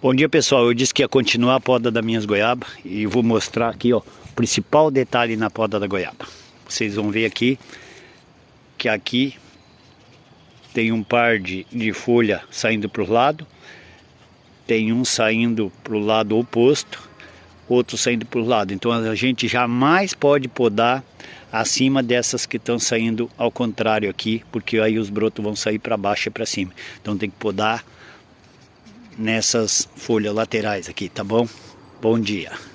Bom dia, pessoal. Eu disse que ia continuar a poda das minhas goiabas e vou mostrar aqui, ó, o principal detalhe na poda da goiaba. Vocês vão ver aqui que aqui tem um par de folha saindo para o lado, tem um saindo para o lado oposto, outro saindo para o lado. Então a gente jamais pode podar acima dessas que estão saindo ao contrário aqui, porque aí os brotos vão sair para baixo e para cima. Então tem que podar nessas folhas laterais aqui, tá bom? Bom dia.